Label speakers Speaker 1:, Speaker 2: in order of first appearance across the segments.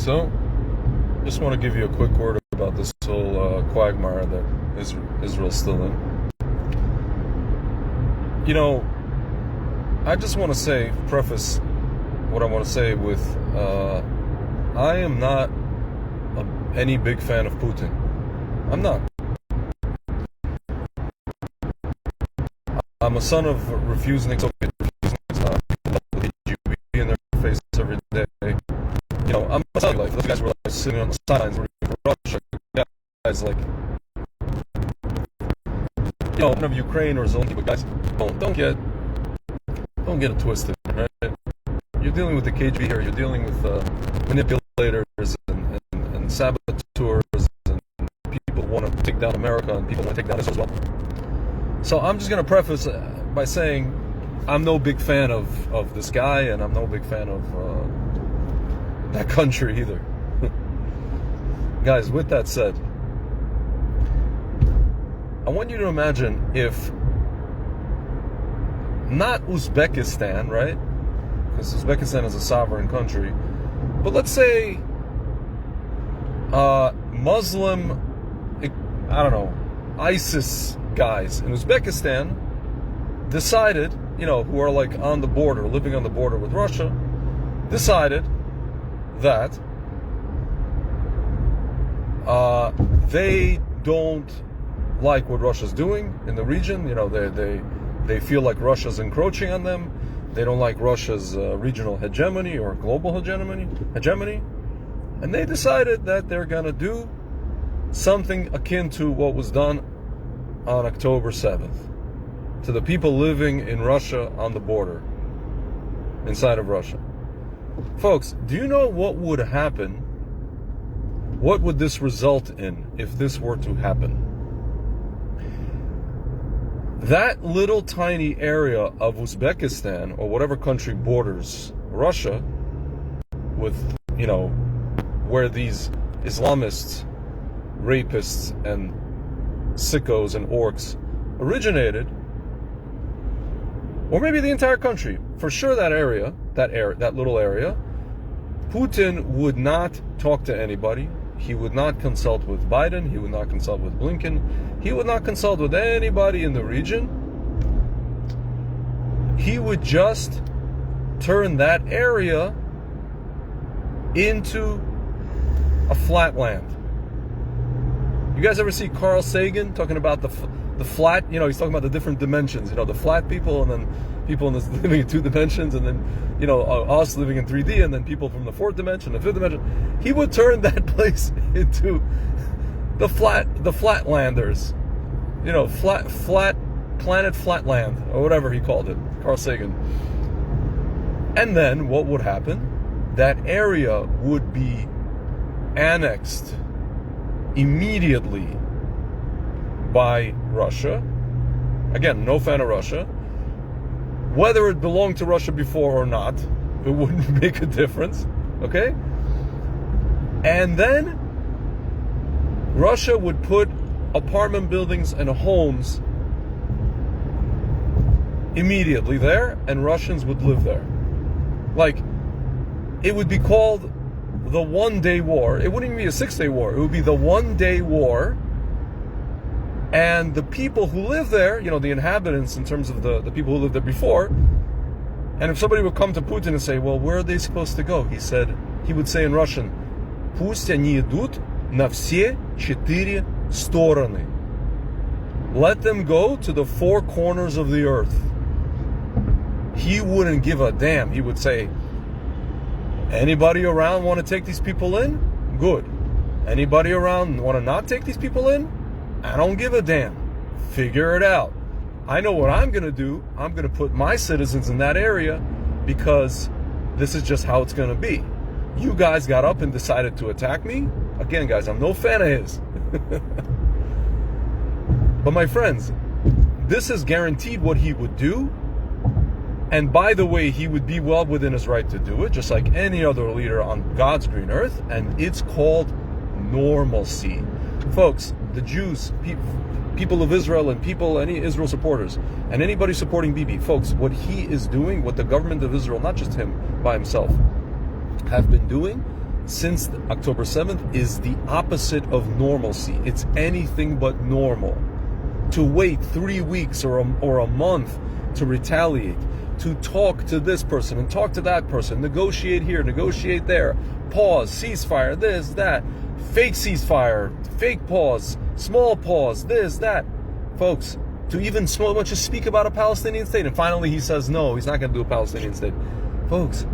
Speaker 1: So, just want to give you a quick word about this whole quagmire that Israel's still in. You know, I just want to preface what I want to say with, I am not any big fan of Putin. I'm not. I'm a son of refusing Soviet, refusing KGB in their face every day. You know, I'm a son of life. Those guys were like sitting on the sidelines rooting for Russia. Guys like, you know, of Ukraine or Zelensky, but guys, don't get it twisted, right? You're dealing with the KGB here. You're dealing with manipulators and saboteurs and people who want to take down America and people want to take down Israel as well. So I'm just going to preface by saying I'm no big fan of this guy, and I'm no big fan of that country either. Guys, with that said, I want you to imagine if not Uzbekistan, right? Because Uzbekistan is a sovereign country, but let's say Muslim, I don't know, ISIS guys in Uzbekistan decided, you know, who are like on the border, living on the border with Russia, decided that they don't like what Russia's doing in the region. You know, they feel like Russia's encroaching on them. They don't like Russia's regional hegemony or global hegemony, and they decided that they're gonna do something akin to what was done on October 7th to the people living in Russia on the border, inside of Russia. Folks, do you know what would happen? What would this result in if this were to happen? That little tiny area of Uzbekistan, or whatever country borders Russia, with, you know, where these Islamists, rapists, and sickos and orcs originated, or maybe the entire country, for sure that little area, Putin would not talk to anybody. He would not consult with Biden. He would not consult with Blinken. He would not consult with anybody in the region. He would just turn that area into a flatland. You guys ever see Carl Sagan talking about the flat? You know, he's talking about the different dimensions. You know, the flat people, and then people living in 2 dimensions, and then, you know, us living in 3D, and then people from the 4th dimension, the 5th dimension. He would turn that place into the flatlanders. You know, planet flatland, or whatever he called it, Carl Sagan. And then what would happen? That area would be annexed immediately by Russia. Again, no fan of Russia. Whether it belonged to Russia before or not, it wouldn't make a difference, okay? And then Russia would put apartment buildings and homes immediately there, and Russians would live there. Like, it would be called the one-day war. It wouldn't even be a 6-day war. It would be the one-day war. And the people who live there, you know, the inhabitants in terms of the people who lived there before, and if somebody would come to Putin and say, well, where are they supposed to go? He would say in Russian, "Пусть они идут на все 4 стороны." Let them go to the 4 corners of the earth. He wouldn't give a damn. He would say, anybody around want to take these people in? Good. Anybody around want to not take these people in? I don't give a damn. Figure it out. I know what I'm going to do. I'm going to put my citizens in that area because this is just how it's going to be. You guys got up and decided to attack me. Again, guys, I'm no fan of his. But my friends, this is guaranteed what he would do. And by the way, he would be well within his right to do it, just like any other leader on God's green earth. And it's called normalcy. Folks, the Jews, people of Israel, and any Israel supporters, and anybody supporting Bibi, folks, what he is doing, what the government of Israel, not just him by himself, have been doing, since October 7th is the opposite of normalcy. It's anything but normal. To wait 3 weeks or a month to retaliate, to talk to this person and talk to that person, negotiate here, negotiate there, pause, ceasefire, this, that, fake ceasefire, fake pause, small pause, this, that. Folks, to even so much as speak about a Palestinian state, and finally he says no, he's not going to do a Palestinian state. Folks,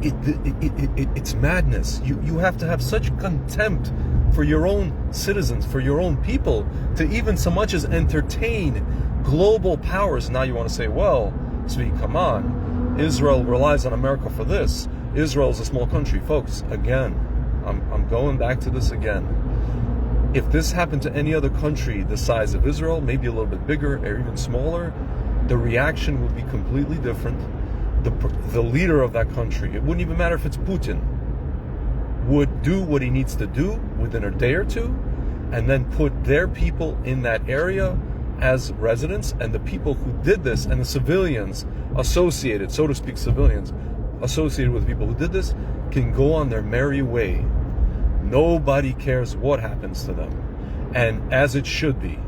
Speaker 1: it's madness. You have to have such contempt for your own citizens, for your own people, to even so much as entertain global powers. Now you want to say, well, Zvi, come on, Israel relies on America for this. Israel is a small country. Folks, again, I'm going back to this again. If this happened to any other country the size of Israel, maybe a little bit bigger or even smaller, the reaction would be completely different. The leader of that country, it wouldn't even matter if it's Putin, would do what he needs to do within a day or two, and then put their people in that area as residents, and the people who did this and the civilians associated, so to speak, civilians associated with the people who did this can go on their merry way. Nobody cares what happens to them, and as it should be.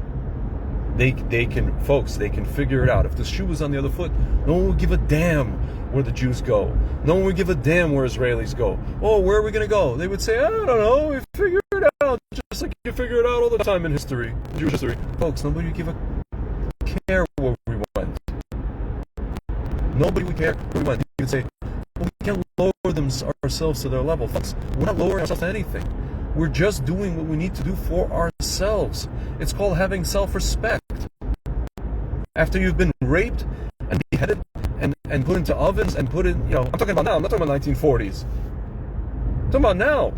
Speaker 1: They can, folks, they can figure it out. If the shoe was on the other foot, no one would give a damn where the Jews go. No one would give a damn where Israelis go. Oh, where are we going to go? They would say, I don't know, we figure it out, just like you figure it out all the time in history, Jewish history. Folks, nobody would give a care where we went. Nobody would care where we went. You would say, well, we can't lower ourselves to their level. Folks, we're not lowering ourselves to anything. We're just doing what we need to do for ourselves. It's called having self-respect. After you've been raped and beheaded and put into ovens and put in, I'm talking about now, I'm not talking about 1940s. I'm talking about now.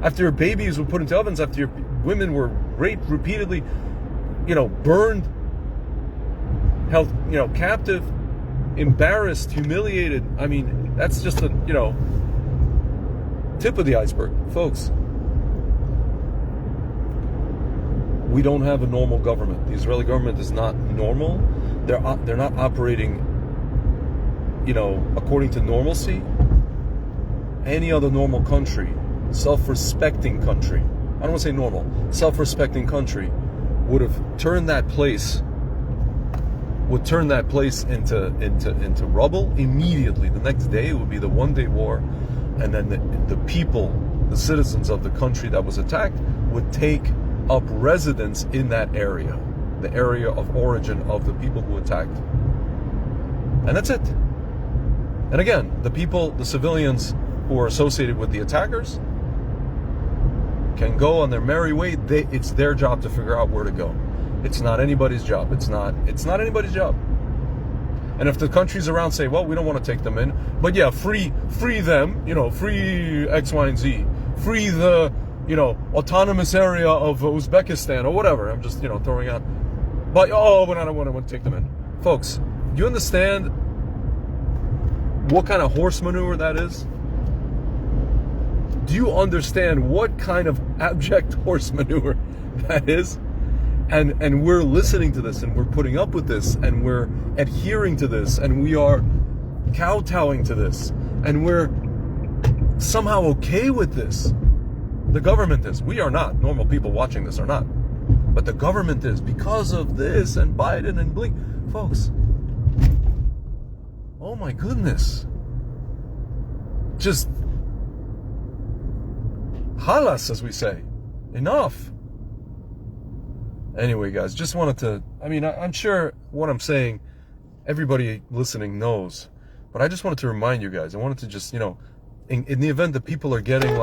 Speaker 1: After your babies were put into ovens, after your women were raped repeatedly, burned, held, captive, embarrassed, humiliated. I mean, that's just a, tip of the iceberg, folks. We don't have a normal government. The Israeli government is not normal. They're not operating, according to normalcy. Any other normal country, self-respecting country, I don't want to say normal, self-respecting country, would have turned that place into rubble immediately. The next day, it would be the one-day war. And then the people, the citizens of the country that was attacked, would take up residence in that area, the area of origin of the people who attacked. And that's it. And again, the people, the civilians who are associated with the attackers can go on their merry way. It's their job to figure out where to go. It's not anybody's job. It's not anybody's job. And if the countries around say, well, we don't want to take them in, but yeah, free them, free X, Y, and Z, free the, autonomous area of Uzbekistan or whatever. I'm just, throwing out. But, but I don't want to take them in. Folks, do you understand what kind of horse manure that is? Do you understand what kind of abject horse manure that is? And we're listening to this, and we're putting up with this, and we're adhering to this, and we are kowtowing to this, and we're somehow okay with this. The government is. We are not. Normal people watching this are not. But the government is, because of this, and Biden, and Blink. Folks, oh my goodness. Just halas, as we say. Enough. Anyway, guys, just wanted to, I'm sure what I'm saying, everybody listening knows, but I just wanted to remind you guys. I wanted to just, in the event that people are getting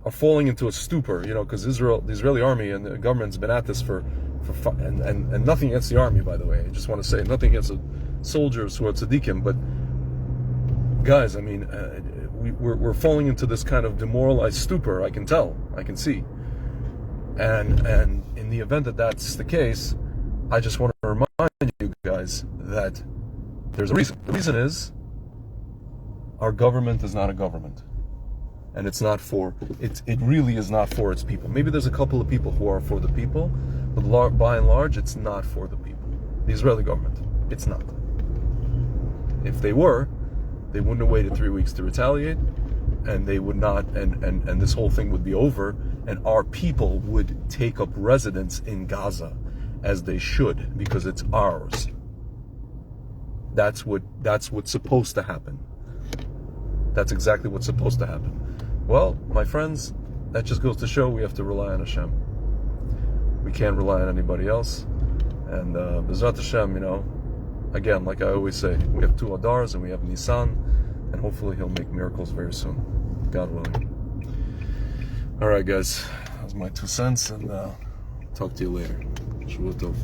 Speaker 1: are falling into a stupor, because the Israeli army and the government's been at this and nothing against the army, by the way. I just want to say nothing against the soldiers who are tzaddikim, but guys, we're falling into this kind of demoralized stupor. I can tell, I can see. And in the event that that's the case, I just want to remind you guys that there's a reason. The reason is our government is not a government. And it's not for, it really is not for its people. Maybe there's a couple of people who are for the people, but by and large, it's not for the people. The Israeli government, it's not. If they were, They wouldn't have waited 3 weeks to retaliate, and they would not, and this whole thing would be over, and our people would take up residence in Gaza, as they should, because it's ours. That's what's supposed to happen. That's exactly what's supposed to happen. Well, my friends, that just goes to show we have to rely on Hashem. We can't rely on anybody else. And B'ezrat Hashem, again, like I always say, we have 2 Adars and we have Nisan, and hopefully He'll make miracles very soon, God willing. All right, guys, that was my 2 cents, and talk to you later. Shavua Tov.